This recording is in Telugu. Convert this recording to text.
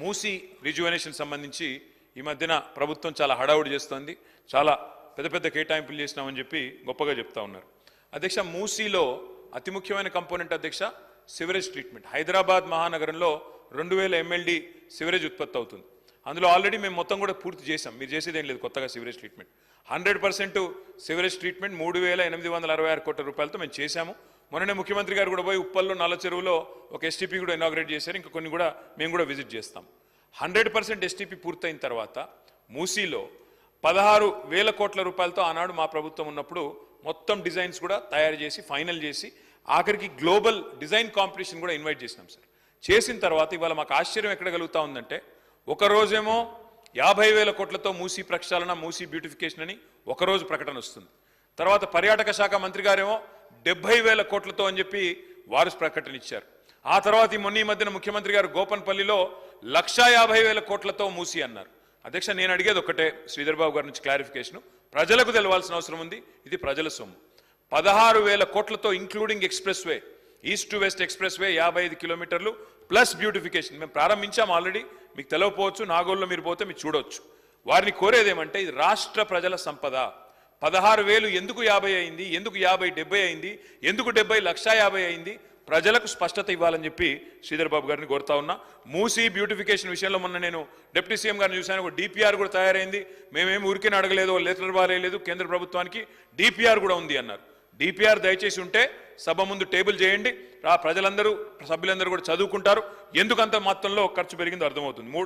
మూసీ రిజువనేషన్ సంబంధించి ఈ మధ్యన ప్రభుత్వం చాలా హడావుడి చేస్తోంది. చాలా పెద్ద పెద్ద కేటాయింపులు చేసినామని చెప్పి గొప్పగా చెప్తా ఉన్నారు. అధ్యక్ష, మూసీలో అతి ముఖ్యమైన కంపోనెంట్ అధ్యక్ష సివరేజ్ ట్రీట్మెంట్. హైదరాబాద్ మహానగరంలో 2000 MLD సివరేజ్ ఉత్పత్తి అవుతుంది. అందులో ఆల్రెడీ మేము మొత్తం కూడా పూర్తి చేసాం. మీరు చేసేదేం లేదు కొత్తగా సివరేజ్ ట్రీట్మెంట్. 100% సివరేజ్ ట్రీట్మెంట్ 3866 కోట్ల రూపాయలతో మేము చేశాము. మొన్ననే ముఖ్యమంత్రి గారు కూడా పోయి ఉప్పల్లో నల్ల చెరువులో ఒక STP కూడా ఇనాగ్రేట్ చేశారు. ఇంకా కొన్ని కూడా మేము కూడా విజిట్ చేస్తాం. 100% STP పూర్తయిన తర్వాత మూసీలో 16,000 కోట్ల రూపాయలతో ఆనాడు మా ప్రభుత్వం ఉన్నప్పుడు మొత్తం డిజైన్స్ కూడా తయారు చేసి ఫైనల్ చేసి ఆఖరికి గ్లోబల్ డిజైన్ కాంపిటీషన్ కూడా ఇన్వైట్ చేసినాం సార్. చేసిన తర్వాత ఇవాళ మాకు ఆశ్చర్యం ఎక్కడ కలుగుతా ఉందంటే, ఒక రోజేమో 50,000 కోట్లతో మూసీ ప్రక్షాళన, మూసీ బ్యూటిఫికేషన్ అని ఒకరోజు ప్రకటన వస్తుంది. తర్వాత పర్యాటక శాఖ మంత్రి గారేమో 70,000 కోట్లతో అని చెప్పి వారు ప్రకటన ఇచ్చారు. ఆ తర్వాత ఈ మధ్యన ముఖ్యమంత్రి గారు గోపన్పల్లిలో 150,000 కోట్లతో మూసీ అన్నారు. అధ్యక్ష, నేను అడిగేది ఒకటే, శ్రీధర్ బాబు గారి నుంచి క్లారిఫికేషన్. ప్రజలకు తెలవాల్సిన అవసరం ఉంది. ఇది ప్రజల సొమ్ము. 16,000 కోట్లతో including express way, east to west express way 55 కిలోమీటర్లు ప్లస్ బ్యూటిఫికేషన్ మేము ప్రారంభించాం ఆల్రెడీ. మీకు తెలవపోవచ్చు, నాగోల్లో మీరు పోతే మీరు చూడవచ్చు. వారిని కోరేదేమంటే, ఇది రాష్ట్ర ప్రజల సంపద. 16,000 ఎందుకు 50 అయింది, ఎందుకు 50 70 అయింది, ఎందుకు 70 150 అయింది, ప్రజలకు స్పష్టత ఇవ్వాలని చెప్పి శ్రీధర్ బాబు గారిని కోరుతా ఉన్నా. మూసీ బ్యూటిఫికేషన్ విషయంలో మొన్న నేను డిప్యూటీ సీఎం గారిని చూశాను. ఒక DPR కూడా తయారైంది. మేమేమి ఊరికే అడగలేదు, లెటర్ బారేయలేదు, కేంద్ర ప్రభుత్వానికి DPR కూడా ఉంది అన్నారు. DPR దయచేసి ఉంటే సభ ముందు టేబుల్ చేయండి. ప్రజలందరూ, సభ్యులందరూ కూడా చదువుకుంటారు. ఎందుకంత మొత్తంలో ఖర్చు పెరిగిందో అర్థమవుతుంది.